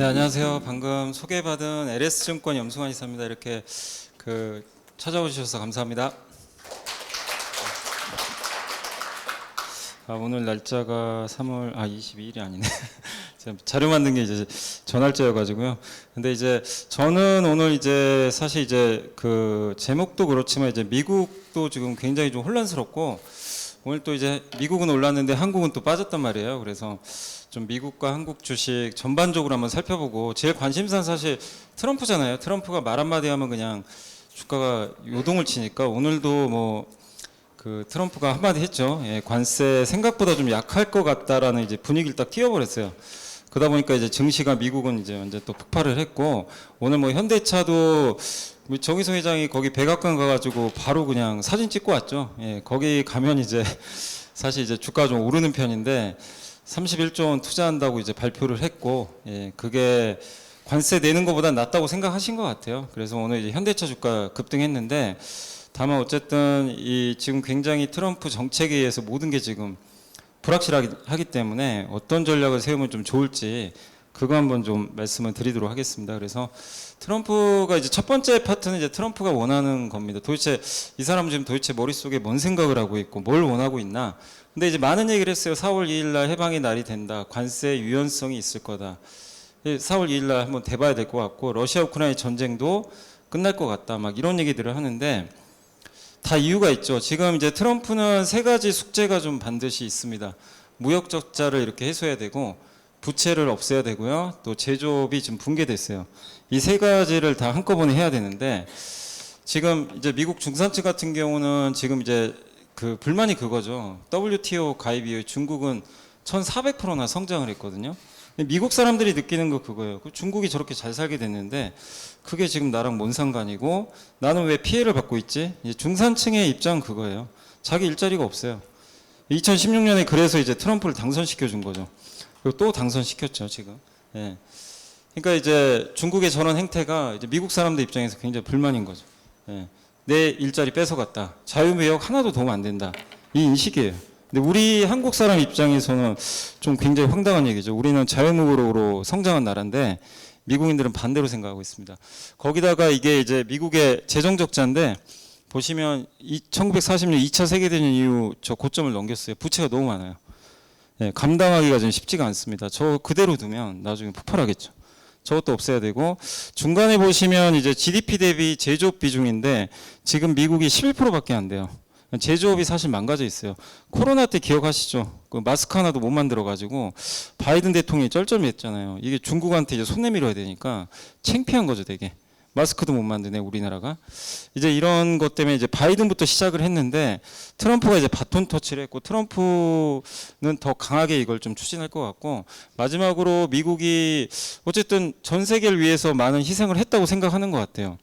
네, 안녕하세요. 방금 소개받은 LS증권 염승환 이사입니다. 이렇게 찾아오셔서 감사합니다. 오늘 날짜가 3월 22일이 아니네. 제가 자료 만든 게 이제 전날짜여가지고요. 근데 이제 저는 오늘 이제 사실 이제 제목도 그렇지만 이제 미국도 지금 굉장히 좀 혼란스럽고 오늘 또 이제 미국은 올랐는데 한국은 또 빠졌단 말이에요. 그래서 좀 미국과 한국 주식 전반적으로 한번 살펴보고 제일 관심사는 사실 트럼프잖아요. 트럼프가 말 한마디 하면 그냥 주가가 요동을 치니까 오늘도 트럼프가 한마디 했죠. 예, 관세 생각보다 좀 약할 것 같다라는 이제 분위기를 딱 띄워버렸어요. 그러다 보니까 이제 증시가 미국은 이제 완전 또 폭발을 했고 오늘 현대차도 정의성 회장이 거기 백악관 가가지고 바로 그냥 사진 찍고 왔죠. 예, 거기 가면 이제 사실 이제 주가가 좀 오르는 편인데 31조 원 투자한다고 이제 발표를 했고, 예, 그게 관세 내는 것보다 낫다고 생각하신 것 같아요. 그래서 오늘 이제 현대차 주가 급등했는데, 다만 어쨌든 지금 굉장히 트럼프 정책에 의해서 모든 게 지금 불확실하기 때문에 어떤 전략을 세우면 좀 좋을지 그거 한번 좀 말씀을 드리도록 하겠습니다. 그래서 트럼프가 이제 첫 번째 파트는 이제 트럼프가 원하는 겁니다. 도대체 이 사람은 지금 도대체 머릿속에 뭔 생각을 하고 있고 뭘 원하고 있나? 근데 이제 많은 얘기를 했어요. 4월 2일 날 해방의 날이 된다. 관세 유연성이 있을 거다. 4월 2일 날 한번 돼봐야 될 것 같고 러시아 우크라이나 전쟁도 끝날 것 같다. 막 이런 얘기들을 하는데 다 이유가 있죠. 지금 이제 트럼프는 세 가지 숙제가 좀 반드시 있습니다. 무역 적자를 이렇게 해소해야 되고 부채를 없애야 되고요. 또 제조업이 지금 붕괴됐어요. 이 세 가지를 다 한꺼번에 해야 되는데 지금 이제 미국 중산층 같은 경우는 지금 이제 불만이 그거죠. WTO 가입 이후에 중국은 1,400%나 성장을 했거든요. 미국 사람들이 느끼는 거 그거예요. 중국이 저렇게 잘 살게 됐는데 그게 지금 나랑 뭔 상관이고 나는 왜 피해를 받고 있지? 이제 중산층의 입장은 그거예요. 자기 일자리가 없어요. 2016년에 그래서 이제 트럼프를 당선시켜 준 거죠. 그리고 또 당선시켰죠, 지금. 예. 그러니까 이제 중국의 저런 행태가 이제 미국 사람들 입장에서 굉장히 불만인 거죠. 예. 내 일자리 뺏어갔다. 자유무역 하나도 도움 안 된다. 이 인식이에요. 근데 우리 한국 사람 입장에서는 좀 굉장히 황당한 얘기죠. 우리는 자유무역으로 성장한 나라인데 미국인들은 반대로 생각하고 있습니다. 거기다가 이게 이제 미국의 재정 적자인데 보시면 1940년 2차 세계대전 이후 저 고점을 넘겼어요. 부채가 너무 많아요. 예, 감당하기가 좀 쉽지가 않습니다. 저 그대로 두면 나중에 폭발하겠죠. 저것도 없애야 되고 중간에 보시면 이제 GDP 대비 제조업 비중인데 지금 미국이 11%밖에 안 돼요. 제조업이 사실 망가져 있어요. 코로나 때 기억하시죠? 마스크 하나도 못 만들어 가지고 바이든 대통령이 쩔쩔매했잖아요. 이게 중국한테 이제 손 내밀어야 되니까 창피한 거죠, 되게. 마스크도 못 만드네 우리나라가. 이제 이런 것 때문에 이제 바이든부터 시작을 했는데 트럼프가 이제 바톤 터치를 했고 트럼프는 더 강하게 이걸 좀 추진할 것 같고 마지막으로 미국이 어쨌든 전 세계를 위해서 많은 희생을 했다고 생각하는 것 같아요.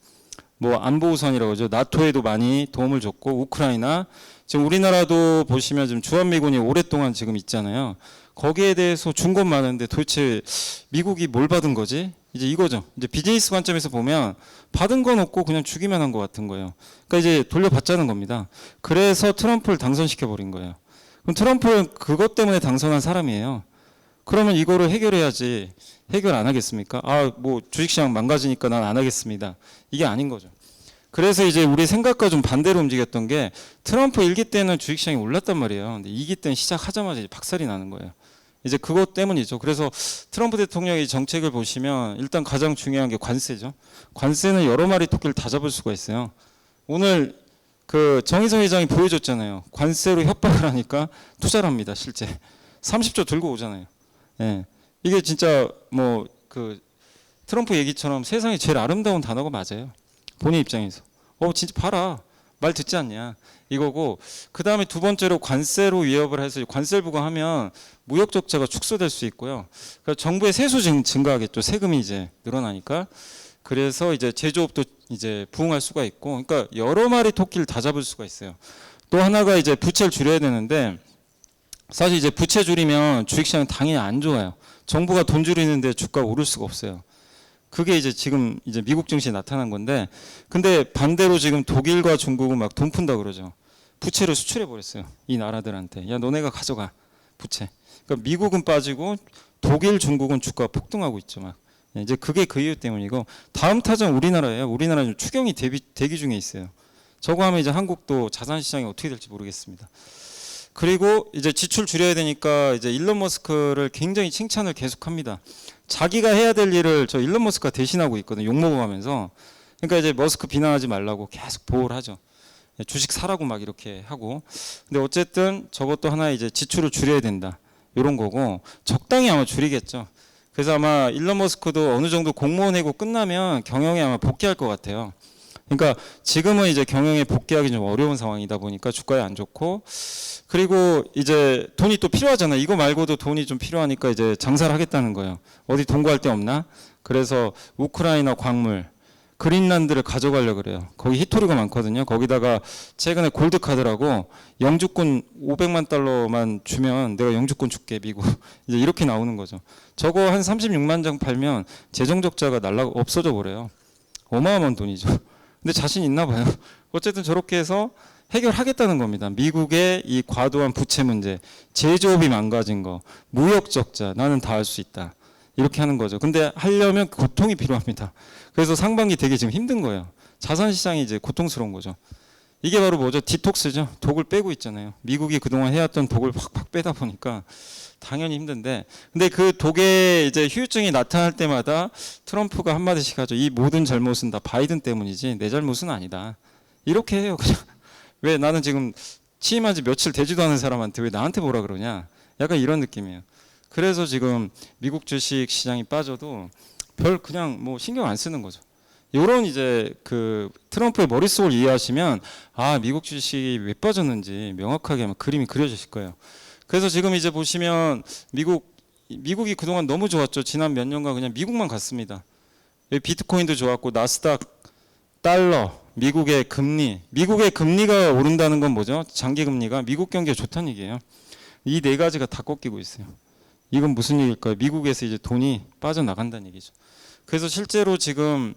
안보우선이라고 하죠. 나토에도 많이 도움을 줬고 우크라이나 지금 우리나라도 보시면 지금 주한미군이 오랫동안 지금 있잖아요. 거기에 대해서 준 건 많은데 도대체 미국이 뭘 받은 거지? 이제 이거죠. 이제 비즈니스 관점에서 보면 받은 건 없고 그냥 주기만 한 것 같은 거예요. 그러니까 이제 돌려받자는 겁니다. 그래서 트럼프를 당선시켜 버린 거예요. 그럼 트럼프는 그것 때문에 당선한 사람이에요. 그러면 이거를 해결해야지. 해결 안 하겠습니까? 주식시장 망가지니까 난 안 하겠습니다. 이게 아닌 거죠. 그래서 이제 우리 생각과 좀 반대로 움직였던 게 트럼프 1기 때는 주식시장이 올랐단 말이에요. 근데 2기 때는 시작하자마자 이제 박살이 나는 거예요. 이제 그것 때문이죠. 그래서 트럼프 대통령의 정책을 보시면 일단 가장 중요한 게 관세죠. 관세는 여러 마리 토끼를 다 잡을 수가 있어요. 오늘 정의성 회장이 보여줬잖아요. 관세로 협박을 하니까 투자를 합니다. 실제 30조 들고 오잖아요. 예. 이게 진짜 트럼프 얘기처럼 세상에 제일 아름다운 단어가 맞아요. 본인 입장에서. 진짜 봐라. 말 듣지 않냐. 이거고 그 다음에 두 번째로 관세로 위협을 해서 관세를 부과하면 무역 적자가 축소될 수 있고요. 그러니까 정부의 세수 증가하겠죠. 세금이 이제 늘어나니까. 그래서 이제 제조업도 이제 부흥할 수가 있고 그러니까 여러 마리 토끼를 다 잡을 수가 있어요. 또 하나가 이제 부채를 줄여야 되는데 사실 이제 부채 줄이면 주식시장은 당연히 안 좋아요. 정부가 돈 줄이는데 주가가 오를 수가 없어요. 그게 이제 지금 이제 미국 증시에 나타난 건데 근데 반대로 지금 독일과 중국은 막 돈 푼다 그러죠. 부채를 수출해 버렸어요. 이 나라들한테. 야, 너네가 가져가. 부채. 그러니까 미국은 빠지고 독일, 중국은 주가가 폭등하고 있죠. 막. 이제 그게 그 이유 때문이고 다음 타전 우리나라예요. 우리나라 좀 추경이 대기 중에 있어요. 저거 하면 이제 한국도 자산 시장이 어떻게 될지 모르겠습니다. 그리고 이제 지출 줄여야 되니까 이제 일론 머스크를 굉장히 칭찬을 계속합니다. 자기가 해야 될 일을 저 일론 머스크가 대신하고 있거든요. 욕먹어가면서. 그러니까 이제 머스크 비난하지 말라고 계속 보호를 하죠. 주식 사라고 막 이렇게 하고. 근데 어쨌든 저것도 하나의 이제 지출을 줄여야 된다. 이런 거고 적당히 아마 줄이겠죠. 그래서 아마 일론 머스크도 어느 정도 공무원 해고 끝나면 경영에 아마 복귀할 것 같아요. 그러니까 지금은 이제 경영에 복귀하기 좀 어려운 상황이다 보니까 주가에 안 좋고 그리고 이제 돈이 또 필요하잖아요. 이거 말고도 돈이 좀 필요하니까 이제 장사를 하겠다는 거예요. 어디 돈 구할 데 없나? 그래서 우크라이나 광물, 그린란드를 가져가려고 그래요. 거기 히토리가 많거든요. 거기다가 최근에 골드카드라고 영주권 500만 달러만 주면 내가 영주권 줄게 미국. 이제 이렇게 나오는 거죠. 저거 한 36만 장 팔면 재정적자가 없어져 버려요. 어마어마한 돈이죠. 근데 자신 있나 봐요. 어쨌든 저렇게 해서 해결하겠다는 겁니다. 미국의 이 과도한 부채 문제, 제조업이 망가진 거, 무역 적자, 나는 다 할 수 있다. 이렇게 하는 거죠. 근데 하려면 고통이 필요합니다. 그래서 상반기 되게 지금 힘든 거예요. 자산 시장이 이제 고통스러운 거죠. 이게 바로 뭐죠? 디톡스죠. 독을 빼고 있잖아요. 미국이 그동안 해왔던 독을 확 빼다 보니까 당연히 힘든데, 근데 그 독의 이제 후유증이 나타날 때마다 트럼프가 한마디씩 하죠. 이 모든 잘못은 다 바이든 때문이지 내 잘못은 아니다. 이렇게 해요. 그냥 왜 나는 지금 취임한 지 며칠 되지도 않은 사람한테 왜 나한테 뭐라 그러냐. 약간 이런 느낌이에요. 그래서 지금 미국 주식 시장이 빠져도 별 그냥 뭐 신경 안 쓰는 거죠. 요런 이제 그 트럼프의 머릿속을 이해하시면 아 미국 주식이 왜 빠졌는지 명확하게 아마 그림이 그려지실 거예요. 그래서 지금 이제 보시면 미국이 그동안 너무 좋았죠. 지난 몇 년간 그냥 미국만 갔습니다. 비트코인도 좋았고 나스닥, 달러, 미국의 금리가 오른다는 건 뭐죠? 장기 금리가 미국 경기가 좋다는 얘기예요. 이 네 가지가 다 꺾이고 있어요. 이건 무슨 얘기일까요? 미국에서 이제 돈이 빠져나간다는 얘기죠. 그래서 실제로 지금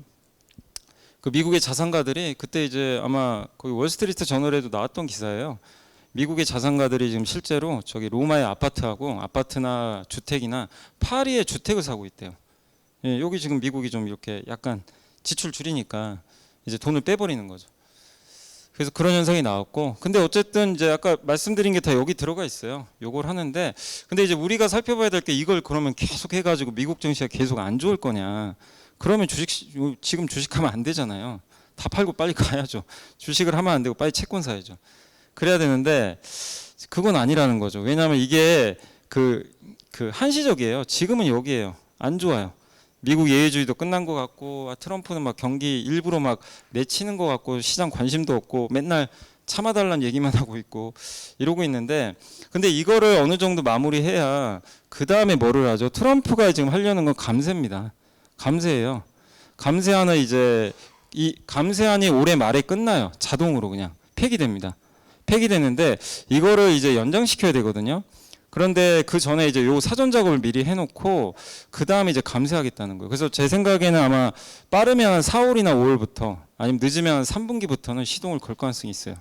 그 미국의 자산가들이 그때 이제 아마 거기 월스트리트 저널에도 나왔던 기사예요. 미국의 자산가들이 지금 실제로 저기 로마의 아파트나 주택이나 파리의 주택을 사고 있대요. 예, 여기 지금 미국이 좀 이렇게 약간 지출 줄이니까 이제 돈을 빼버리는 거죠. 그래서 그런 현상이 나왔고, 근데 어쨌든 이제 아까 말씀드린 게 다 여기 들어가 있어요. 요걸 하는데, 근데 이제 우리가 살펴봐야 될 게 이걸 그러면 계속 해가지고 미국 증시가 계속 안 좋을 거냐? 그러면 지금 주식하면 안 되잖아요. 다 팔고 빨리 가야죠. 주식을 하면 안 되고 빨리 채권 사야죠. 그래야 되는데 그건 아니라는 거죠. 왜냐하면 이게 그 한시적이에요. 지금은 여기에요. 안 좋아요. 미국 예외주의도 끝난 것 같고 트럼프는 막 경기 일부러 막 내치는 것 같고 시장 관심도 없고 맨날 참아달라는 얘기만 하고 있고 이러고 있는데, 근데 이거를 어느 정도 마무리해야 그 다음에 뭐를 하죠? 트럼프가 지금 하려는 건 감세입니다. 감세예요. 감세안은 이제 이 감세안이 올해 말에 끝나요. 자동으로 그냥 폐기됩니다. 폐기되는데 이거를 이제 연장시켜야 되거든요. 그런데 그 전에 이제 요 사전 작업을 미리 해놓고 그 다음에 이제 감세하겠다는 거예요. 그래서 제 생각에는 아마 빠르면 4월이나 5월부터 아니면 늦으면 3분기부터는 시동을 걸 가능성이 있어요.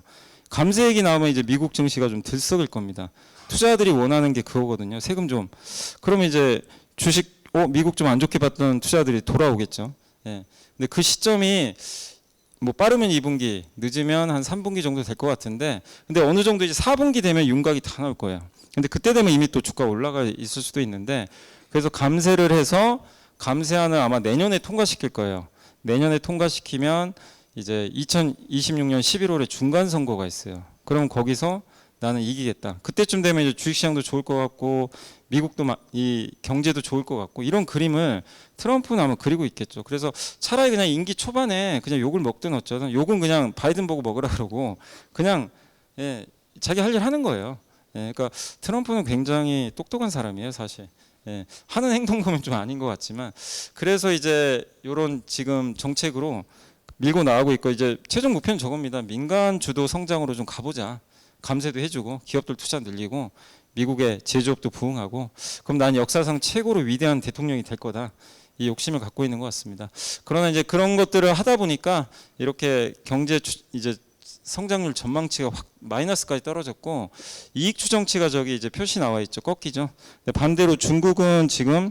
감세 얘기 나오면 이제 미국 증시가 좀 들썩일 겁니다. 투자자들이 원하는 게 그거거든요. 세금 좀. 그러면 이제 주식 미국 좀 안 좋게 봤던 투자자들이 돌아오겠죠. 예. 근데 그 시점이 뭐 빠르면 2분기, 늦으면 한 3분기 정도 될 것 같은데, 근데 어느 정도 이제 4분기 되면 윤곽이 다 나올 거예요. 근데 그때 되면 이미 또 주가 올라가 있을 수도 있는데, 그래서 감세를 해서 감세안을 아마 내년에 통과시킬 거예요. 내년에 통과시키면 이제 2026년 11월에 중간 선거가 있어요. 그럼 거기서 나는 이기겠다. 그때쯤 되면 이제 주식시장도 좋을 것 같고 미국도 이 경제도 좋을 것 같고 이런 그림을 트럼프는 아마 그리고 있겠죠. 그래서 차라리 그냥 임기 초반에 그냥 욕을 먹든 어쩌든 욕은 그냥 바이든 보고 먹으라 그러고 그냥 예, 자기 할 일 하는 거예요. 예, 그러니까 트럼프는 굉장히 똑똑한 사람이에요, 사실. 예, 하는 행동 보면 좀 아닌 것 같지만 그래서 이제 이런 지금 정책으로 밀고 나가고 있고 이제 최종 목표는 저겁니다. 민간 주도 성장으로 좀 가보자. 감세도 해주고 기업들 투자 늘리고 미국의 제조업도 부흥하고 그럼 난 역사상 최고로 위대한 대통령이 될 거다. 이 욕심을 갖고 있는 것 같습니다. 그러나 이제 그런 것들을 하다 보니까 이렇게 경제 이제 성장률 전망치가 확 마이너스까지 떨어졌고 이익 추정치가 저기 이제 표시 나와 있죠. 꺾이죠. 근데 반대로 중국은 지금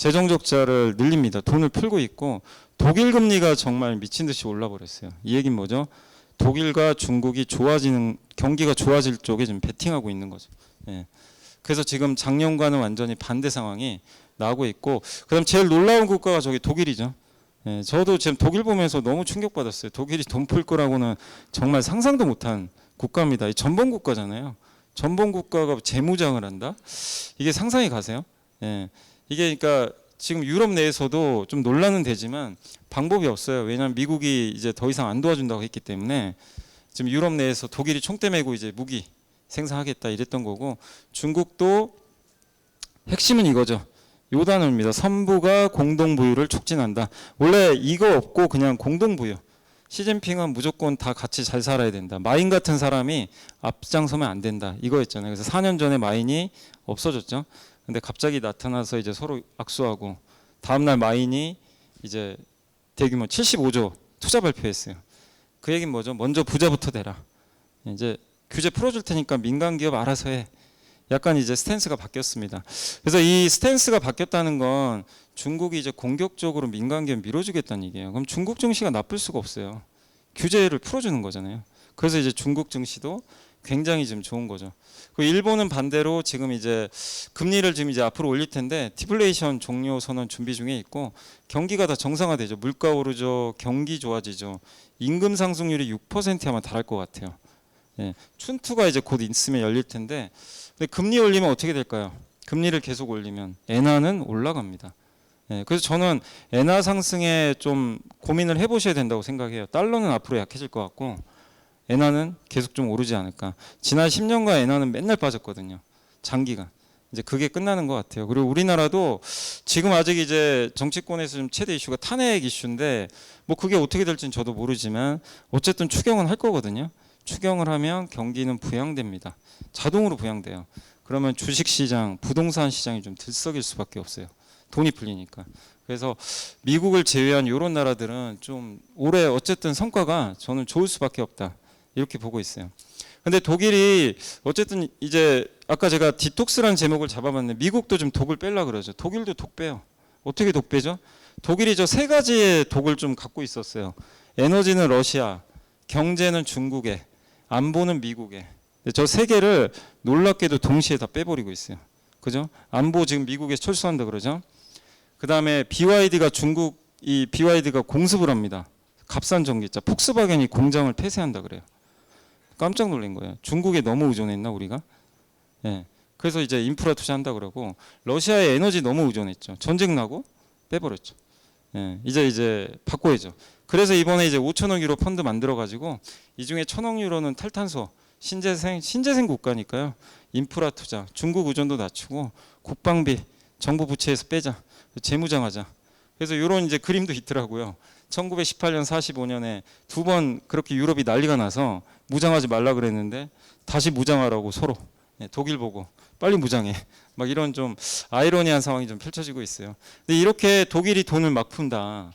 재정 적자를 늘립니다. 돈을 풀고 있고 독일 금리가 정말 미친 듯이 올라 버렸어요. 이 얘기는 뭐죠? 독일과 중국이 좋아지는 경기가 좋아질 쪽에 지금 베팅하고 있는 거죠. 예. 그래서 지금 작년과는 완전히 반대 상황이 나오고 있고, 그다음 제일 놀라운 국가가 저기 독일이죠. 예. 저도 지금 독일 보면서 너무 충격받았어요. 독일이 돈 풀 거라고는 정말 상상도 못한 국가입니다. 이 전범 국가잖아요. 전범 국가가 재무장을 한다? 이게 상상이 가세요? 예. 이게 그러니까 지금 유럽 내에서도 좀 논란은 되지만 방법이 없어요. 왜냐하면 미국이 이제 더 이상 안 도와준다고 했기 때문에 지금 유럽 내에서 독일이 총대 메고 이제 무기 생산하겠다 이랬던 거고, 중국도 핵심은 이거죠. 요 단어입니다. 선부가 공동부유를 촉진한다. 원래 이거 없고 그냥 공동부유. 시진핑은 무조건 다 같이 잘 살아야 된다. 마인 같은 사람이 앞장서면 안 된다. 이거였잖아요. 그래서 4년 전에 마인이 없어졌죠. 근데 갑자기 나타나서 이제 서로 악수하고 다음날 마인이 이제 대규모 75조 투자 발표했어요. 그 얘기는 뭐죠? 먼저 부자부터 되라. 이제 규제 풀어줄 테니까 민간 기업 알아서 해. 약간 이제 스탠스가 바뀌었습니다. 그래서 이 스탠스가 바뀌었다는 건 중국이 이제 공격적으로 민간 기업 밀어주겠다는 얘기예요. 그럼 중국 증시가 나쁠 수가 없어요. 규제를 풀어주는 거잖아요. 그래서 이제 중국 증시도 굉장히 지금 좋은 거죠. 그 일본은 반대로 지금 이제 금리를 지금 이제 앞으로 올릴 텐데 디플레이션 종료 선언 준비 중에 있고, 경기가 다 정상화되죠. 물가 오르죠. 경기 좋아지죠. 임금 상승률이 6%에 아마 달할 것 같아요. 예, 춘투가 이제 곧 있으면 열릴 텐데, 근데 금리 올리면 어떻게 될까요? 금리를 계속 올리면 엔화는 올라갑니다. 예, 그래서 저는 엔화 상승에 좀 고민을 해보셔야 된다고 생각해요. 달러는 앞으로 약해질 것 같고 엔화는 계속 좀 오르지 않을까. 지난 10년간 엔화는 맨날 빠졌거든요. 장기간. 이제 그게 끝나는 것 같아요. 그리고 우리나라도 지금 아직 이제 정치권에서 좀 최대 이슈가 탄핵 이슈인데, 뭐 그게 어떻게 될지는 저도 모르지만 어쨌든 추경은 할 거거든요. 추경을 하면 경기는 부양됩니다. 자동으로 부양돼요. 그러면 주식시장, 부동산 시장이 좀 들썩일 수밖에 없어요. 돈이 풀리니까. 그래서 미국을 제외한 이런 나라들은 좀 올해 어쨌든 성과가 저는 좋을 수밖에 없다. 이렇게 보고 있어요. 근데 독일이 어쨌든 이제 아까 제가 디톡스라는 제목을 잡아봤는데 미국도 좀 독을 빼려 그러죠. 독일도 독 빼요. 어떻게 독 빼죠? 독일이 저 세 가지의 독을 좀 갖고 있었어요. 에너지는 러시아, 경제는 중국에, 안보는 미국에. 저 세 개를 놀랍게도 동시에 다 빼버리고 있어요. 그죠? 안보 지금 미국에 철수한다 그러죠. 그 다음에 BYD가 BYD가 공습을 합니다. 값싼 전기차. 폭스바겐이 공장을 폐쇄한다 그래요. 깜짝 놀란 거예요. 중국에 너무 의존했나 우리가? 예. 그래서 이제 인프라 투자한다 그러고, 러시아에 에너지 너무 의존했죠. 전쟁 나고 빼버렸죠. 예. 이제 바꿔야죠. 그래서 이번에 이제 5천억 유로 펀드 만들어 가지고 이 중에 1,000억 유로는 탈탄소 신재생 국가니까요. 인프라 투자, 중국 의존도 낮추고 국방비 정부 부채에서 빼자. 재무장하자. 그래서 이런 이제 그림도 있더라고요. 1918년, 45년에 두 번 그렇게 유럽이 난리가 나서 무장하지 말라 그랬는데 다시 무장하라고 서로. 독일 보고 빨리 무장해. 막 이런 좀 아이러니한 상황이 좀 펼쳐지고 있어요. 근데 이렇게 독일이 돈을 막 푼다.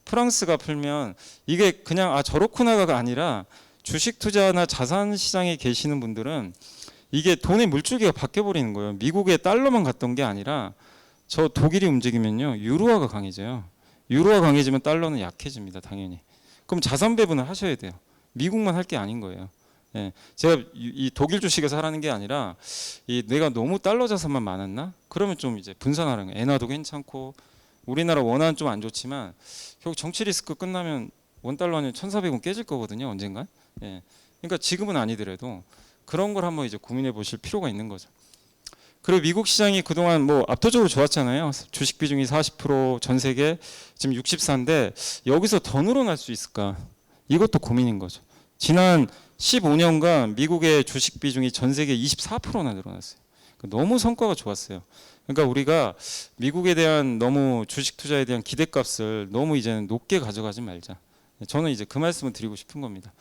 프랑스가 풀면 이게 그냥 저렇구나가 아니라 주식 투자나 자산 시장에 계시는 분들은 이게 돈의 물줄기가 바뀌어 버리는 거예요. 미국의 달러만 갔던 게 아니라 저 독일이 움직이면요 유로화가 강해져요. 유로화 강해지면 달러는 약해집니다. 당연히. 그럼 자산 배분을 하셔야 돼요. 미국만 할 게 아닌 거예요. 예, 제가 이 독일 주식에서 하라는 게 아니라 내가 너무 달러 자산만 많았나? 그러면 좀 이제 분산하는 거예요. 엔화도 괜찮고 우리나라 원화는 좀 안 좋지만 결국 정치 리스크 끝나면 원달러는 1,400원 깨질 거거든요. 언젠가. 예, 그러니까 지금은 아니더라도 그런 걸 한번 이제 고민해 보실 필요가 있는 거죠. 그리고 미국 시장이 그동안 뭐 압도적으로 좋았잖아요. 주식 비중이 40%, 전 세계 지금 64인데 여기서 더 늘어날 수 있을까? 이것도 고민인 거죠. 지난 15년간 미국의 주식 비중이 전 세계 24%나 늘어났어요. 너무 성과가 좋았어요. 그러니까 우리가 미국에 대한 너무 주식 투자에 대한 기대값을 너무 이제는 높게 가져가지 말자. 저는 이제 그 말씀을 드리고 싶은 겁니다.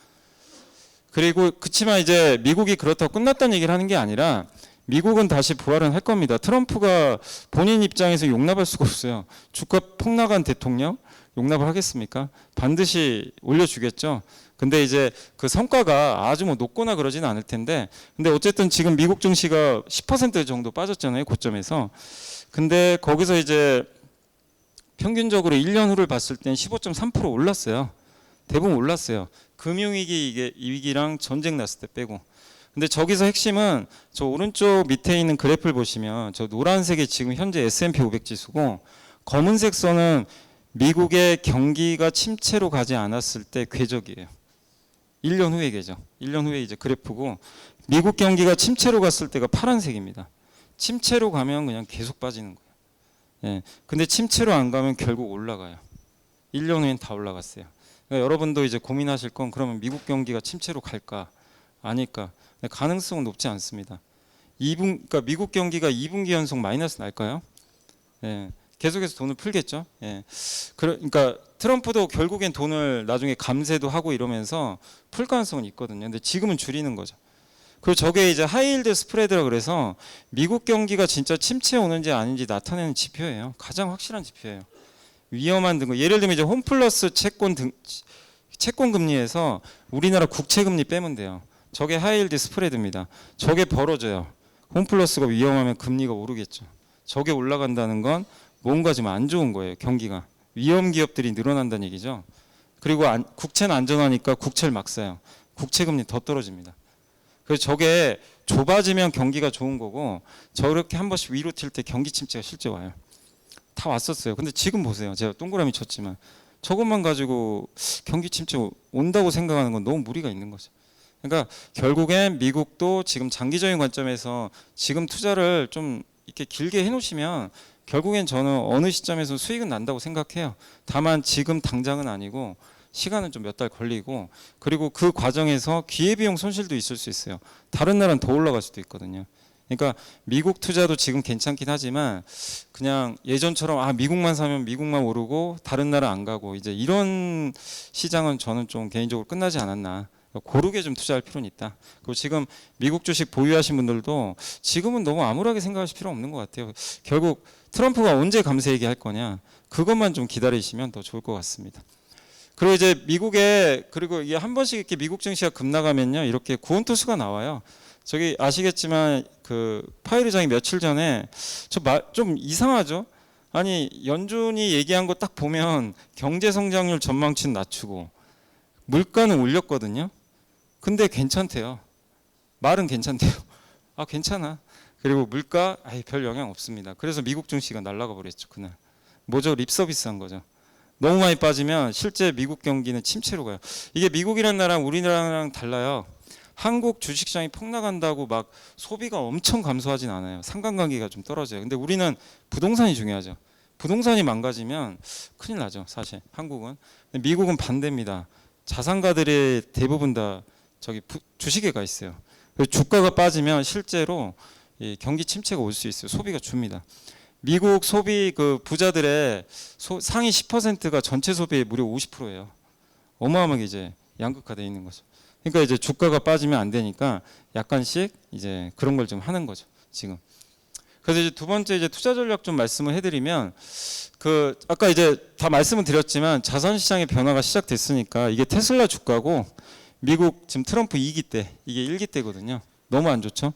그리고 그치만 이제 미국이 그렇다고 끝났다는 얘기를 하는 게 아니라 미국은 다시 부활은 할 겁니다. 트럼프가 본인 입장에서 용납할 수가 없어요. 주가 폭락한 대통령 용납을 하겠습니까? 반드시 올려주겠죠. 근데 이제 그 성과가 아주 뭐 높거나 그러지는 않을 텐데, 근데 어쨌든 지금 미국 증시가 10% 정도 빠졌잖아요, 고점에서. 근데 거기서 이제 평균적으로 1년 후를 봤을 땐 15.3% 올랐어요. 대부분 올랐어요. 금융위기 위기랑 전쟁 났을 때 빼고. 근데 저기서 핵심은 저 오른쪽 밑에 있는 그래프를 보시면 저 노란색이 지금 현재 S&P 500 지수고 검은색 선은 미국의 경기가 침체로 가지 않았을 때 궤적이에요. 1년 후의 궤적. 1년 후에 이제 그래프고 미국 경기가 침체로 갔을 때가 파란색입니다. 침체로 가면 그냥 계속 빠지는 거예요. 예. 근데 침체로 안 가면 결국 올라가요. 1년 후엔 다 올라갔어요. 그러니까 여러분도 이제 고민하실 건 그러면 미국 경기가 침체로 갈까? 아닐까? 가능성은 높지 않습니다. 그러니까 미국 경기가 2분기 연속 마이너스 날까요? 예. 계속해서 돈을 풀겠죠. 예. 그러니까 트럼프도 결국엔 돈을 나중에 감세도 하고 이러면서 풀 가능성은 있거든요. 근데 지금은 줄이는 거죠. 그리고 저게 이제 하이힐드 스프레드라 그래서 미국 경기가 진짜 침체 오는지 아닌지 나타내는 지표예요. 가장 확실한 지표예요. 위험한 등급. 예를 들면 이제 홈플러스 채권 금리에서 우리나라 국채 금리 빼면 돼요. 저게 하이힐드 스프레드입니다. 저게 벌어져요. 홈플러스가 위험하면 금리가 오르겠죠. 저게 올라간다는 건 뭔가 좀 안 좋은 거예요. 경기가. 위험 기업들이 늘어난다는 얘기죠. 그리고 국채는 안전하니까 국채를 막 사요. 국채 금리 더 떨어집니다. 그래서 저게 좁아지면 경기가 좋은 거고 저렇게 한 번씩 위로 튈 때 경기 침체가 실제 와요. 다 왔었어요. 근데 지금 보세요. 제가 동그라미 쳤지만 저것만 가지고 경기 침체 온다고 생각하는 건 너무 무리가 있는 거죠. 그러니까 결국엔 미국도 지금 장기적인 관점에서 지금 투자를 좀 이렇게 길게 해놓으시면 결국엔 저는 어느 시점에서 수익은 난다고 생각해요. 다만 지금 당장은 아니고 시간은 좀 몇 달 걸리고 그리고 그 과정에서 기회비용 손실도 있을 수 있어요. 다른 나라는 더 올라갈 수도 있거든요. 그러니까 미국 투자도 지금 괜찮긴 하지만 그냥 예전처럼 미국만 사면 미국만 오르고 다른 나라 안 가고 이제 이런 시장은 저는 좀 개인적으로 끝나지 않았나. 고르게 좀 투자할 필요는 있다. 그리고 지금 미국 주식 보유하신 분들도 지금은 너무 암울하게 생각하실 필요 없는 것 같아요. 결국 트럼프가 언제 감세 얘기할 거냐 그것만 좀 기다리시면 더 좋을 것 같습니다. 그리고 이제 그리고 이게 한 번씩 이렇게 미국 증시가 급나가면요 이렇게 구원토수가 나와요. 저기 아시겠지만 그 파일 의장이 며칠 전에 좀 이상하죠? 아니 연준이 얘기한 거 딱 보면 경제 성장률 전망치는 낮추고 물가는 올렸거든요. 근데 괜찮대요. 말은 괜찮대요. 괜찮아. 그리고 물가 별 영향 없습니다. 그래서 미국 증시가 날아가 버렸죠 그날. 뭐죠? 립 서비스한 거죠. 너무 많이 빠지면 실제 미국 경기는 침체로 가요. 이게 미국이라는 나라랑 우리나라랑 달라요. 한국 주식시장이 폭락한다고 막 소비가 엄청 감소하진 않아요. 상관관계가 좀 떨어져요. 근데 우리는 부동산이 중요하죠. 부동산이 망가지면 큰일 나죠. 사실 한국은. 근데 미국은 반대입니다. 자산가들의 대부분 다 주식에 가 있어요. 그래서 주가가 빠지면 실제로 경기 침체가 올 수 있어요. 소비가 줍니다. 미국 소비 부자들의 상위 10%가 전체 소비의 무려 50%예요. 어마어마하게 이제 양극화되어 있는 거죠. 그러니까 이제 주가가 빠지면 안 되니까 약간씩 이제 그런 걸 좀 하는 거죠. 지금. 그래서 이제 두 번째 이제 투자 전략 좀 말씀을 해드리면 아까 이제 다 말씀을 드렸지만 자산 시장의 변화가 시작됐으니까 이게 테슬라 주가고 미국 지금 트럼프 2기 때 이게 1기 때거든요. 너무 안 좋죠.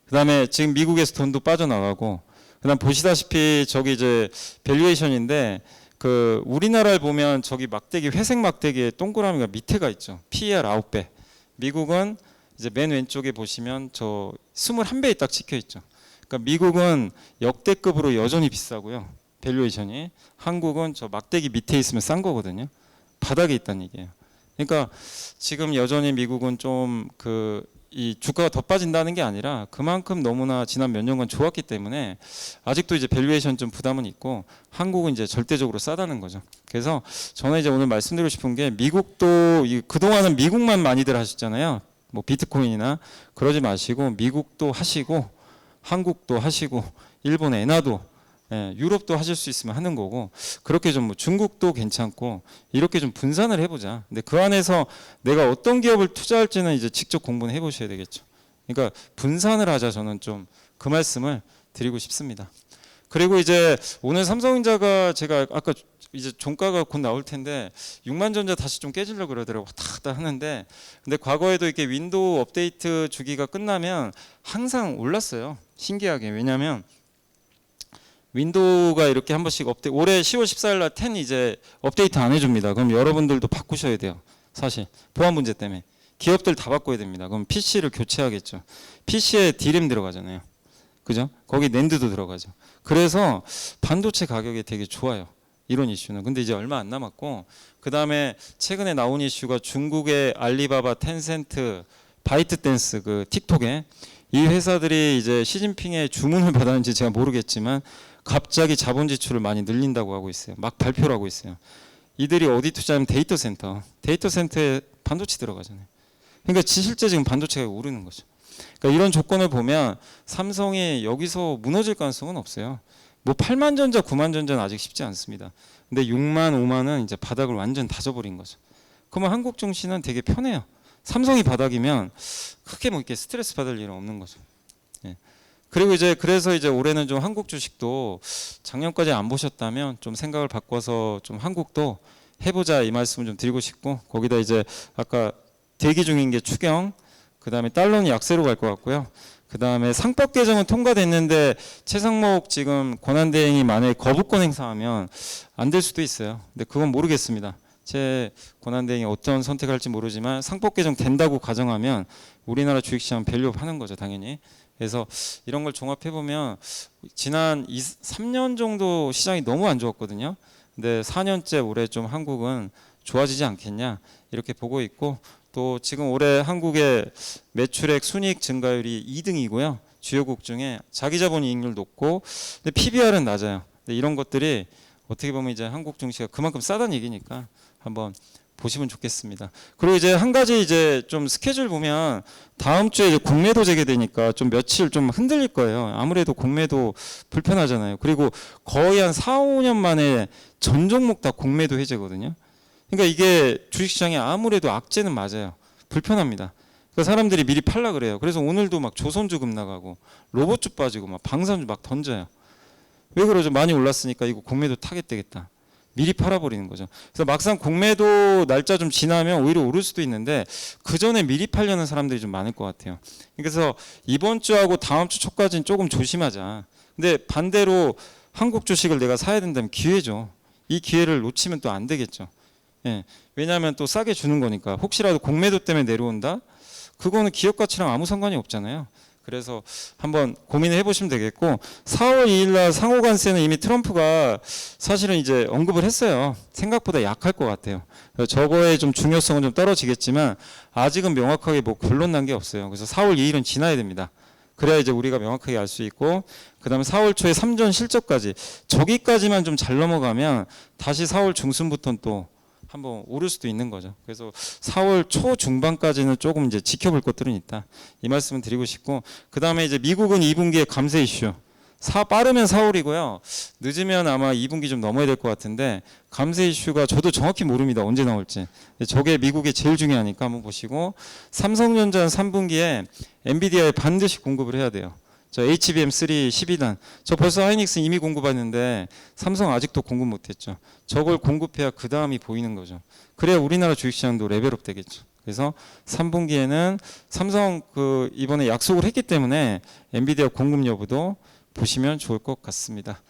그다음에 지금 미국에서 돈도 빠져나가고 그다음 보시다시피 저기 이제 밸류에이션인데 우리나라를 보면 저기 회색 막대기에 동그라미가 밑에가 있죠. PER 9배. 미국은 이제 맨 왼쪽에 보시면 저 21배에 딱 찍혀 있죠. 그러니까 미국은 역대급으로 여전히 비싸고요. 밸류에이션이. 한국은 저 막대기 밑에 있으면 싼 거거든요. 바닥에 있다는 얘기예요. 그러니까 지금 여전히 미국은 좀 이 주가가 더 빠진다는 게 아니라 그만큼 너무나 지난 몇 년간 좋았기 때문에 아직도 이제 밸류에이션 좀 부담은 있고 한국은 이제 절대적으로 싸다는 거죠. 그래서 저는 이제 오늘 말씀드리고 싶은 게 미국도 그동안은 미국만 많이들 하셨잖아요. 뭐 비트코인이나 그러지 마시고 미국도 하시고 한국도 하시고 일본 엔화도 유럽도 하실 수 있으면 하는 거고 그렇게 좀 중국도 괜찮고 이렇게 좀 분산을 해보자. 근데 그 안에서 내가 어떤 기업을 투자할지는 이제 직접 공부는 해보셔야 되겠죠. 그러니까 분산을 하자 저는 좀 그 말씀을 드리고 싶습니다. 그리고 이제 오늘 삼성전자가 제가 아까 이제 종가가 곧 나올 텐데 6만 전자 다시 좀 깨지려고 그러더라고 왔다 갔다 하는데 근데 과거에도 이렇게 윈도우 업데이트 주기가 끝나면 항상 올랐어요. 신기하게. 왜냐하면 윈도우가 이렇게 한 번씩 업데이트, 올해 10월 14일 날 10 이제 업데이트 안 해줍니다. 그럼 여러분들도 바꾸셔야 돼요. 사실 보안 문제 때문에 기업들 다 바꿔야 됩니다. 그럼 PC를 교체하겠죠. PC에 D램 들어가잖아요. 그죠? 거기 낸드도 들어가죠. 그래서 반도체 가격이 되게 좋아요. 이런 이슈는. 근데 이제 얼마 안 남았고, 그 다음에 최근에 나온 이슈가 중국의 알리바바, 텐센트, 바이트댄스, 그 틱톡에 이 회사들이 이제 시진핑의 주문을 받았는지 제가 모르겠지만 갑자기 자본 지출을 많이 늘린다고 하고 있어요. 막 발표를 하고 있어요. 이들이 어디 투자하면 데이터 센터에 반도체 들어가잖아요. 그러니까 실제 지금 반도체가 오르는 거죠. 그러니까 이런 조건을 보면 삼성이 여기서 무너질 가능성은 없어요. 뭐 8만 전자, 9만 전자는 아직 쉽지 않습니다. 근데 6만, 5만은 이제 바닥을 완전 다져버린 거죠. 그러면 한국 증시는 되게 편해요. 삼성이 바닥이면 크게 뭐 이렇게 스트레스 받을 일은 없는 거죠. 예. 그리고 이제 그래서 이제 올해는 좀 한국 주식도 작년까지 안 보셨다면 좀 생각을 바꿔서 좀 한국도 해보자 이 말씀을 좀 드리고 싶고, 거기다 이제 아까 대기 중인 게 추경, 그 다음에 달러는 약세로 갈 것 같고요. 그 다음에 상법 개정은 통과됐는데 최상목 지금 권한대행이 만약에 거부권 행사하면 안 될 수도 있어요. 근데 그건 모르겠습니다. 제 권한대행이 어떤 선택할지 모르지만 상법 개정 된다고 가정하면 우리나라 주식시장 밸류업 하는 거죠, 당연히. 그래서 이런 걸 종합해보면 지난 3년 정도 시장이 너무 안 좋았거든요. 근데 4년째 올해 좀 한국은 좋아지지 않겠냐 이렇게 보고 있고, 또 지금 올해 한국의 매출액 순이익 증가율이 2등이고요. 주요국 중에 자기자본 이익률 높고, 근데 PBR은 낮아요. 근데 이런 것들이 어떻게 보면 이제 한국 증시가 그만큼 싸다는 얘기니까 한번 보시면 좋겠습니다. 그리고 이제 한 가지 이제 좀 스케줄 보면 다음 주에 이제 공매도 재개되니까 좀 며칠 좀 흔들릴 거예요. 아무래도 공매도 불편하잖아요. 그리고 거의 한 4, 5년 만에 전 종목 다 공매도 해제거든요. 그러니까 이게 주식시장에 아무래도 악재는 맞아요. 불편합니다. 그러니까 사람들이 미리 팔라 그래요. 그래서 오늘도 막 조선주급 나가고 로봇주 빠지고 막 방산주 막 던져요. 왜 그러죠? 많이 올랐으니까 이거 공매도 타겟되겠다. 미리 팔아버리는 거죠. 그래서 막상 공매도 날짜 좀 지나면 오히려 오를 수도 있는데 그 전에 미리 팔려는 사람들이 좀 많을 것 같아요. 그래서 이번 주하고 다음 주 초까지는 조금 조심하자. 근데 반대로 한국 주식을 내가 사야 된다면 기회죠. 이 기회를 놓치면 또 안 되겠죠. 예. 왜냐하면 또 싸게 주는 거니까. 혹시라도 공매도 때문에 내려온다? 그거는 기업 가치랑 아무 상관이 없잖아요. 그래서 한번 고민을 해보시면 되겠고, 4월 2일 날 상호관세는 이미 트럼프가 사실은 이제 언급을 했어요. 생각보다 약할 것 같아요. 저거의 좀 중요성은 좀 떨어지겠지만 아직은 명확하게 뭐 결론 난 게 없어요. 그래서 4월 2일은 지나야 됩니다. 그래야 이제 우리가 명확하게 알 수 있고, 그 다음에 4월 초에 3전 실적까지, 저기까지만 좀 잘 넘어가면 다시 4월 중순부터는 또 한번 오를 수도 있는 거죠. 그래서 4월 초 중반까지는 조금 이제 지켜볼 것들은 있다. 이 말씀을 드리고 싶고, 그 다음에 이제 미국은 2분기에 감세 이슈. 빠르면 4월이고요. 늦으면 아마 2분기 좀 넘어야 될 것 같은데, 감세 이슈가 저도 정확히 모릅니다. 언제 나올지. 저게 미국에 제일 중요하니까 한번 보시고, 삼성전자는 3분기에 엔비디아에 반드시 공급을 해야 돼요. 저 HBM3 12단. 저 벌써 하이닉스 이미 공급했는데 삼성 아직도 공급 못했죠. 저걸 공급해야 그 다음이 보이는 거죠. 그래야 우리나라 주식시장도 레벨업 되겠죠. 그래서 3분기에는 삼성 이번에 약속을 했기 때문에 엔비디아 공급 여부도 보시면 좋을 것 같습니다.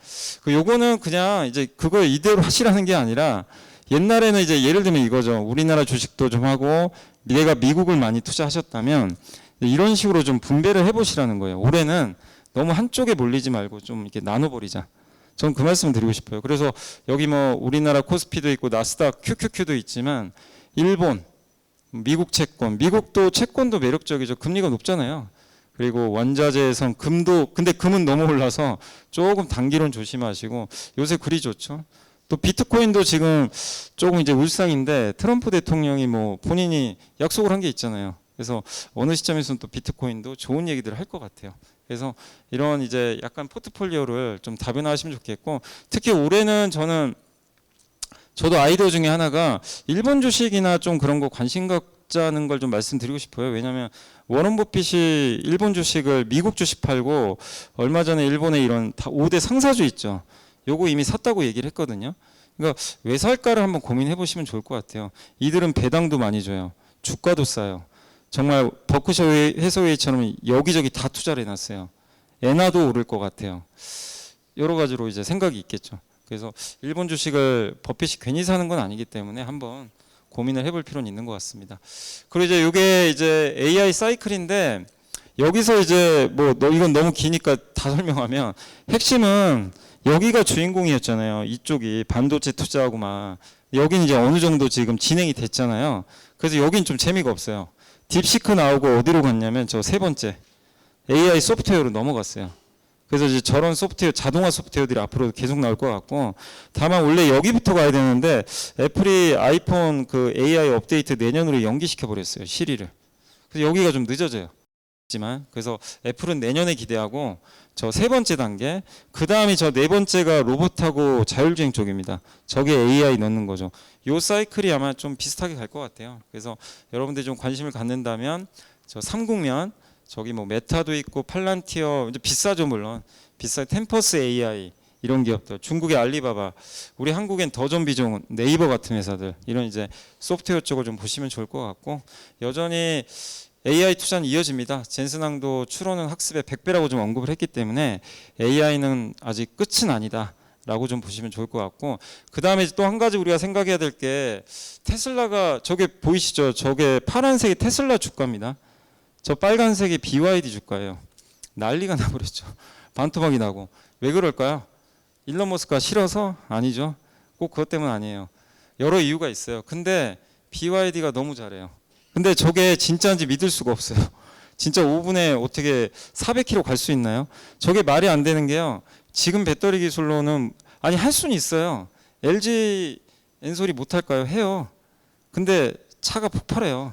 요거는 그냥 이제 그걸 이대로 하시라는 게 아니라, 옛날에는 이제 예를 들면 이거죠. 우리나라 주식도 좀 하고 내가 미국을 많이 투자하셨다면 이런 식으로 좀 분배를 해보시라는 거예요. 올해는 너무 한쪽에 몰리지 말고 좀 이렇게 나눠버리자. 저는 그 말씀을 드리고 싶어요. 그래서 여기 뭐 우리나라 코스피도 있고 나스닥 QQQ도 있지만, 일본, 미국 채권, 미국도 채권도 매력적이죠. 금리가 높잖아요. 그리고 원자재에선 금도, 근데 금은 너무 올라서 조금 단기론 조심하시고, 요새 그리 좋죠. 또 비트코인도 지금 조금 이제 울상인데 트럼프 대통령이 뭐 본인이 약속을 한 게 있잖아요. 그래서 어느 시점에서는 또 비트코인도 좋은 얘기들을 할 것 같아요. 그래서 이런 이제 약간 포트폴리오를 좀 다변화하시면 좋겠고, 특히 올해는 저도 아이디어 중에 하나가 일본 주식이나 좀 그런 거 관심 갖자는 걸 좀 말씀드리고 싶어요. 왜냐하면 워런 버핏이 일본 주식을 미국 주식 팔고, 얼마 전에 일본에 이런 5대 상사주 있죠. 요거 이미 샀다고 얘기를 했거든요. 그러니까 왜 살까를 한번 고민해 보시면 좋을 것 같아요. 이들은 배당도 많이 줘요. 주가도 싸요. 정말 버크셔 해서웨이처럼 여기저기 다 투자를 해놨어요. 엔화도 오를 것 같아요. 여러 가지로 이제 생각이 있겠죠. 그래서 일본 주식을 버핏이 괜히 사는 건 아니기 때문에 한번 고민을 해볼 필요는 있는 것 같습니다. 그리고 이제 이게 이제 AI 사이클인데 여기서 이제 뭐 이건 너무 기니까 다 설명하면 핵심은 여기가 주인공이었잖아요. 이쪽이 반도체 투자하고 막 여긴 이제 어느 정도 지금 진행이 됐잖아요. 그래서 여긴 좀 재미가 없어요. 딥시크 나오고 어디로 갔냐면 저 세 번째 AI 소프트웨어로 넘어갔어요. 그래서 이제 저런 소프트웨어, 자동화 소프트웨어들이 앞으로 계속 나올 것 같고, 다만 원래 여기부터 가야 되는데 애플이 아이폰 그 AI 업데이트 내년으로 연기시켜 버렸어요. 시리를. 그래서 여기가 좀 늦어져요. 그래서 애플은 내년에 기대하고 저 세 번째 단계, 그 다음이 저 네 번째가 로봇하고 자율주행 쪽입니다. 저게 AI 넣는 거죠. 요 사이클이 아마 좀 비슷하게 갈 것 같아요. 그래서 여러분들이 좀 관심을 갖는다면 저 삼국면 저기 뭐 메타도 있고 팔란티어, 이제 비싸죠 물론, 비싸 템퍼스 AI 이런 기업들, 중국의 알리바바, 우리 한국엔 더존비종, 네이버 같은 회사들, 이런 이제 소프트웨어 쪽을 좀 보시면 좋을 것 같고, 여전히 AI 투자는 이어집니다. 젠슨왕도 추론은 학습의 100배라고 좀 언급을 했기 때문에 AI는 아직 끝은 아니다 라고 좀 보시면 좋을 것 같고, 그 다음에 또 한 가지 우리가 생각해야 될 게, 테슬라가 저게 보이시죠? 저게 파란색이 테슬라 주가입니다. 저 빨간색이 BYD 주가예요. 난리가 나버렸죠. 반토막이 나고. 왜 그럴까요? 일론 머스크가 싫어서? 아니죠. 꼭 그것 때문 아니에요. 여러 이유가 있어요. 근데 BYD가 너무 잘해요. 근데 저게 진짜인지 믿을 수가 없어요. 진짜 5분에 어떻게 400km 갈 수 있나요? 저게 말이 안 되는 게요. 지금 배터리 기술로는 아니 할 수는 있어요. LG 엔솔이 못 할까요? 해요. 근데 차가 폭발해요.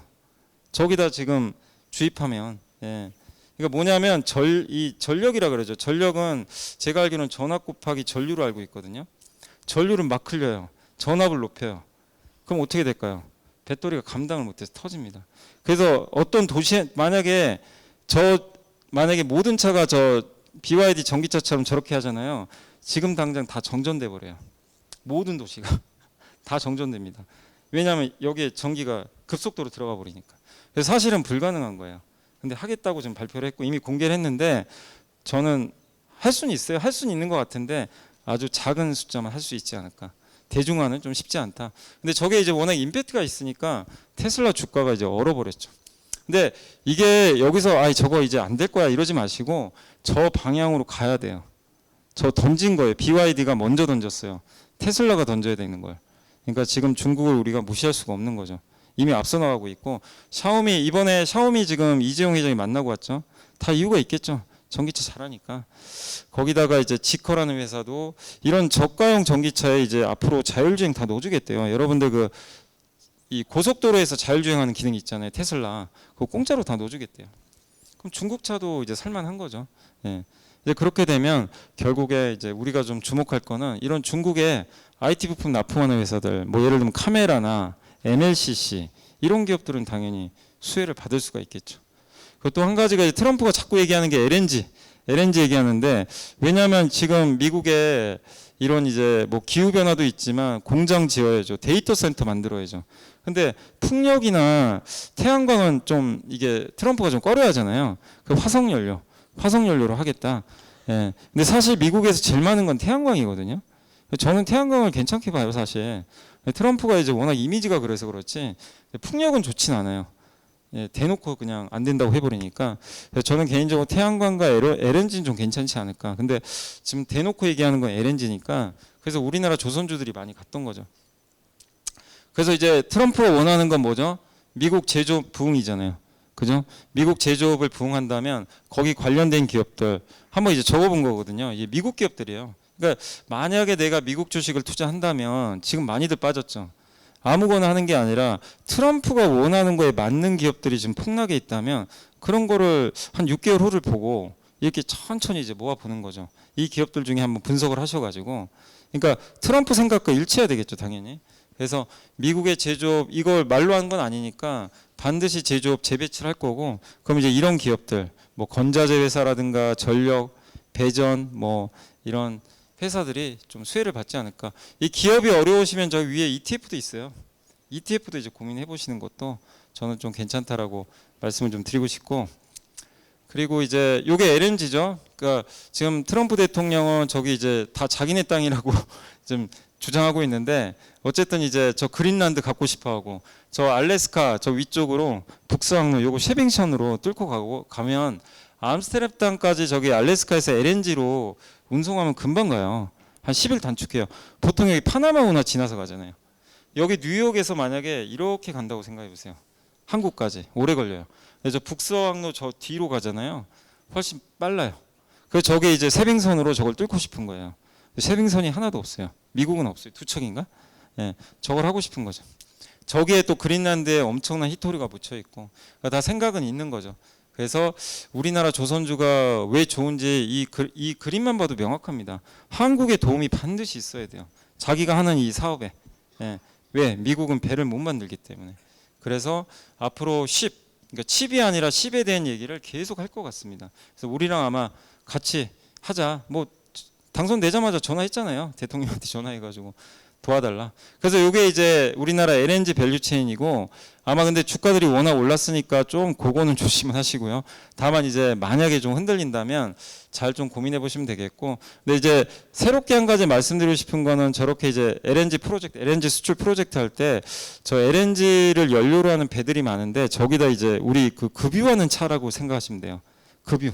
저기다 지금 주입하면, 예. 그러니까 뭐냐면 이 전력이라 그러죠. 전력은 제가 알기로는 전압 곱하기 전류로 알고 있거든요. 전류를 막 흘려요. 전압을 높여요. 그럼 어떻게 될까요? 배터리가 감당을 못해서 터집니다. 그래서 어떤 도시에 만약에 모든 차가 저 BYD 전기차처럼 저렇게 하잖아요. 지금 당장 다 정전돼 버려요. 모든 도시가 다 정전됩니다. 왜냐하면 여기에 전기가 급속도로 들어가 버리니까. 그래서 사실은 불가능한 거예요. 근데 하겠다고 좀 발표를 했고 이미 공개를 했는데, 저는 할 수는 있어요. 할 수는 있는 것 같은데 아주 작은 숫자만 할 수 있지 않을까. 대중화는 좀 쉽지 않다. 근데 저게 이제 워낙 임팩트가 있으니까 테슬라 주가가 이제 얼어버렸죠. 근데 이게 여기서 저거 이제 안 될 거야 이러지 마시고 저 방향으로 가야 돼요. 저 던진 거예요. BYD가 먼저 던졌어요. 테슬라가 던져야 되는 걸. 그러니까 지금 중국을 우리가 무시할 수가 없는 거죠. 이미 앞서 나가고 있고, 이번에 샤오미 지금 이재용 회장이 만나고 왔죠. 다 이유가 있겠죠. 전기차 잘하니까. 거기다가 이제 지커라는 회사도 이런 저가형 전기차에 이제 앞으로 자율주행 다 넣어주겠대요. 여러분들 이 고속도로에서 자율주행하는 기능이 있잖아요. 테슬라. 그거 공짜로 다 넣어주겠대요. 그럼 중국 차도 이제 살만한 거죠. 예. 이제 그렇게 되면 결국에 이제 우리가 좀 주목할 거는 이런 중국의 IT 부품 납품하는 회사들, 뭐 예를 들면 카메라나 MLCC 이런 기업들은 당연히 수혜를 받을 수가 있겠죠. 그리고 또 한 가지가 이제 트럼프가 자꾸 얘기하는 게 LNG 얘기하는데, 왜냐하면 지금 미국에 이런 이제 뭐 기후 변화도 있지만 공장 지어야죠. 데이터 센터 만들어야죠. 근데 풍력이나 태양광은 좀 이게 트럼프가 좀 꺼려 하잖아요. 그 화석연료로 하겠다. 예. 근데 사실 미국에서 제일 많은 건 태양광이거든요. 저는 태양광을 괜찮게 봐요, 사실. 트럼프가 이제 워낙 이미지가 그래서 그렇지 풍력은 좋진 않아요. 예, 대놓고 그냥 안 된다고 해버리니까. 저는 개인적으로 태양광과 LNG는 좀 괜찮지 않을까. 근데 지금 대놓고 얘기하는 건 LNG니까 그래서 우리나라 조선주들이 많이 갔던 거죠. 그래서 이제 트럼프가 원하는 건 뭐죠? 미국 제조업 부흥이잖아요. 그죠? 미국 제조업을 부흥한다면 거기 관련된 기업들 한번 이제 적어본 거거든요. 이게 미국 기업들이에요. 그러니까 만약에 내가 미국 주식을 투자한다면 지금 많이들 빠졌죠. 아무거나 하는 게 아니라 트럼프가 원하는 거에 맞는 기업들이 지금 폭락에 있다면 그런 거를 한 6개월 후를 보고 이렇게 천천히 이제 모아 보는 거죠. 이 기업들 중에 한번 분석을 하셔가지고, 그러니까 트럼프 생각과 일치해야 되겠죠, 당연히. 그래서 미국의 제조업 이걸 말로 하는 건 아니니까 반드시 제조업 재배치를 할 거고, 그럼 이제 이런 기업들 뭐 건자재 회사라든가 전력, 배전 뭐 이런 회사들이 좀 수혜를 받지 않을까. 이 기업이 어려우시면 저 위에 ETF도 있어요. ETF도 이제 고민해 보시는 것도 저는 좀 괜찮다라고 말씀을 좀 드리고 싶고, 그리고 이제 요게 LNG죠. 그러니까 지금 트럼프 대통령은 저기 이제 다 자기네 땅이라고 좀 주장하고 있는데 어쨌든 이제 저 그린란드 갖고 싶어하고 저 알래스카 저 위쪽으로 북서항로 요거 쉐빙션으로 뚫고 가면 암스테르담까지 저기 알래스카에서 LNG로 운송하면 금방 가요. 한 10일 단축해요. 보통 여기 파나마 운하 지나서 가잖아요. 여기 뉴욕에서 만약에 이렇게 간다고 생각해 보세요. 한국까지 오래 걸려요. 그래서 북서항로 저 뒤로 가잖아요. 훨씬 빨라요. 그래서 저게 이제 세빙선으로 저걸 뚫고 싶은 거예요. 세빙선이 하나도 없어요. 미국은 없어요. 두 척인가? 예, 저걸 하고 싶은 거죠. 저기에 또 그린란드에 엄청난 히토리가 묻혀 있고 그러니까 다 생각은 있는 거죠. 그래서 우리나라 조선주가 왜 좋은지 이 그림만 봐도 명확합니다. 한국의 도움이 반드시 있어야 돼요. 자기가 하는 이 사업에. 예, 왜? 미국은 배를 못 만들기 때문에. 그래서 앞으로 그러니까 칩이 아니라 칩에 대한 얘기를 계속 할 것 같습니다. 그래서 우리랑 아마 같이 하자. 뭐 당선되자마자 전화했잖아요. 대통령한테 전화해가지고 도와달라. 그래서 이게 이제 우리나라 LNG 밸류체인이고 아마 근데 주가들이 워낙 올랐으니까 좀 그거는 조심을 하시고요. 다만 이제 만약에 좀 흔들린다면 잘 좀 고민해 보시면 되겠고. 근데 이제 새롭게 한 가지 말씀드리고 싶은 거는 저렇게 이제 LNG 수출 프로젝트 할 때 저 LNG를 연료로 하는 배들이 많은데 저기다 이제 우리 그 급유하는 차라고 생각하시면 돼요. 급유.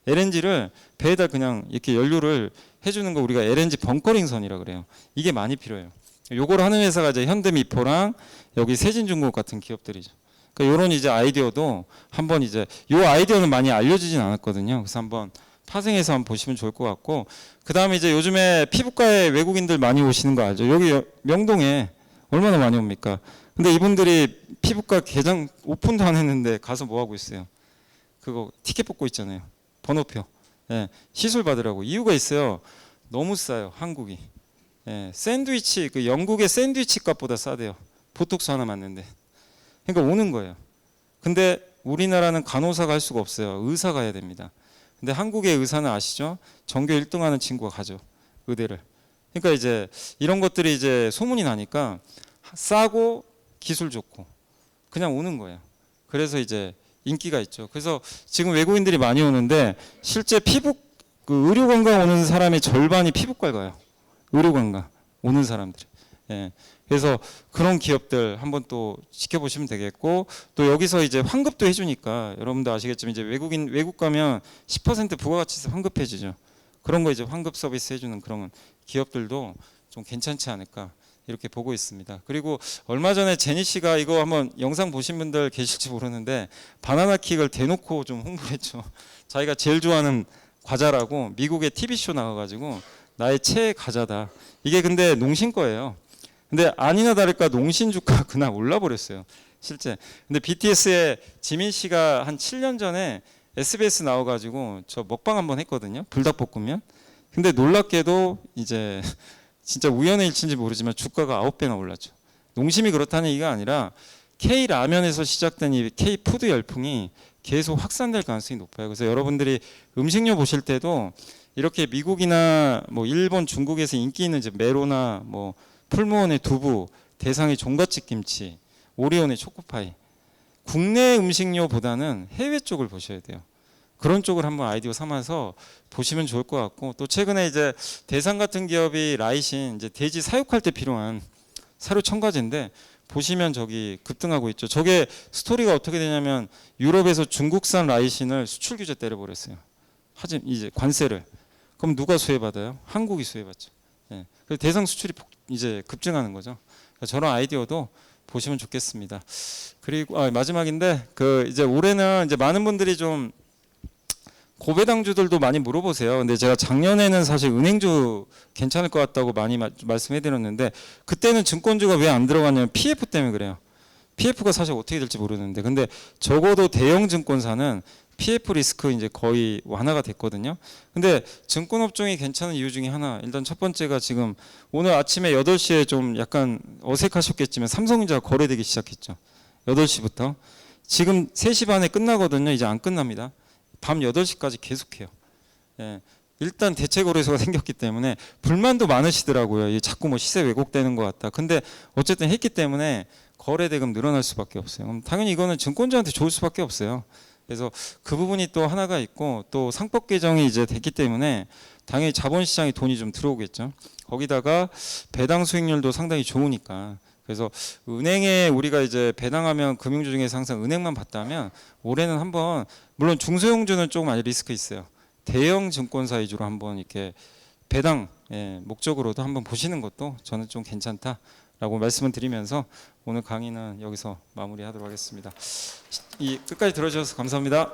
LNG를 배에다 그냥 이렇게 연료를 해주는 거 우리가 LNG 벙커링선이라 그래요. 이게 많이 필요해요. 요걸 하는 회사가 이제 현대미포랑 여기 세진중공업 같은 기업들이죠. 그러니까 요런 이제 아이디어도 한번 이제 요 아이디어는 많이 알려지진 않았거든요. 그래서 한번 파생해서 한번 보시면 좋을 것 같고 그 다음에 이제 요즘에 피부과에 외국인들 많이 오시는 거 알죠? 여기 명동에 얼마나 많이 옵니까? 근데 이분들이 피부과 개장 오픈도 안 했는데 가서 뭐 하고 있어요? 그거 티켓 뽑고 있잖아요. 번호표. 예, 시술 받으라고. 이유가 있어요. 너무 싸요, 한국이. 예, 샌드위치, 그 영국의 샌드위치 값보다 싸대요. 보톡스 하나 맞는데. 그러니까 오는 거예요. 근데 우리나라는 간호사가 할 수가 없어요. 의사가 해야 됩니다. 근데 한국의 의사는 아시죠? 전교 1등 하는 친구가 가죠. 의대를. 그러니까 이제 이런 것들이 이제 소문이 나니까 싸고 기술 좋고 그냥 오는 거예요. 그래서 이제 인기가 있죠. 그래서 지금 외국인들이 많이 오는데 실제 그 의료관광 오는 사람의 절반이 피부과에 가요. 의료관광 오는 사람들이. 예. 그래서 그런 기업들 한번 또 지켜보시면 되겠고 또 여기서 이제 환급도 해주니까 여러분도 아시겠지만 이제 외국 가면 10% 부가가치세 환급해주죠. 그런 거 이제 환급 서비스 해주는 그런 기업들도 좀 괜찮지 않을까. 이렇게 보고 있습니다. 그리고 얼마 전에 제니 씨가 이거 한번 영상 보신 분들 계실지 모르는데 바나나 킥을 대놓고 좀 홍보를 했죠. 자기가 제일 좋아하는 과자라고 미국의 TV쇼 나와가지고 나의 최애 과자다. 이게 근데 농신 거예요. 근데 아니나 다를까 농신 주가 그날 올라버렸어요. 실제. 근데 BTS의 지민 씨가 한 7년 전에 SBS 나와가지고 저 먹방 한번 했거든요. 불닭볶음면. 근데 놀랍게도 이제 진짜 우연의 일치인지 모르지만 주가가 9배나 올랐죠. 농심이 그렇다는 얘기가 아니라 K라면에서 시작된 이 K푸드 열풍이 계속 확산될 가능성이 높아요. 그래서 여러분들이 음식료 보실 때도 이렇게 미국이나 뭐 일본, 중국에서 인기 있는 이제 메로나 뭐 풀무원의 두부, 대상의 종갓집 김치, 오리온의 초코파이 국내 음식료보다는 해외 쪽을 보셔야 돼요. 그런 쪽을 한번 아이디어 삼아서 보시면 좋을 것 같고 또 최근에 이제 대상 같은 기업이 라이신 이제 돼지 사육할 때 필요한 사료 첨가제인데 보시면 저기 급등하고 있죠. 저게 스토리가 어떻게 되냐면 유럽에서 중국산 라이신을 수출 규제 때려버렸어요. 하지만 이제 관세를. 그럼 누가 수혜받아요? 한국이 수혜받죠. 예. 그래서 대상 수출이 이제 급증하는 거죠. 그러니까 저런 아이디어도 보시면 좋겠습니다. 그리고 마지막인데 그 이제 올해는 이제 많은 분들이 좀 고배당주들도 많이 물어보세요. 근데 제가 작년에는 사실 은행주 괜찮을 것 같다고 많이 말씀해드렸는데 그때는 증권주가 왜 안 들어갔냐면 PF 때문에 그래요. PF가 사실 어떻게 될지 모르는데 근데 적어도 대형 증권사는 PF 리스크 이제 거의 완화가 됐거든요. 근데 증권업종이 괜찮은 이유 중에 하나 일단 첫 번째가 지금 오늘 아침에 8시에 좀 약간 어색하셨겠지만 삼성전자가 거래되기 시작했죠. 8시부터 지금 3시 반에 끝나거든요. 이제 안 끝납니다. 밤 8시까지 계속해요. 예. 일단 대체 거래소가 생겼기 때문에 불만도 많으시더라고요. 자꾸 뭐 시세 왜곡되는 것 같다. 근데 어쨌든 했기 때문에 거래 대금 늘어날 수밖에 없어요. 그럼 당연히 이거는 증권주한테 좋을 수밖에 없어요. 그래서 그 부분이 또 하나가 있고 또 상법 개정이 이제 됐기 때문에 당연히 자본시장에 돈이 좀 들어오겠죠. 거기다가 배당 수익률도 상당히 좋으니까. 그래서 은행에 우리가 이제 배당하면 금융주 중에서 항상 은행만 봤다면 올해는 한번 물론 중소형주는 조금 많이 리스크 있어요. 대형 증권사 위주로 한번 이렇게 배당 목적으로도 한번 보시는 것도 저는 좀 괜찮다라고 말씀을 드리면서 오늘 강의는 여기서 마무리하도록 하겠습니다. 이 끝까지 들어주셔서 감사합니다.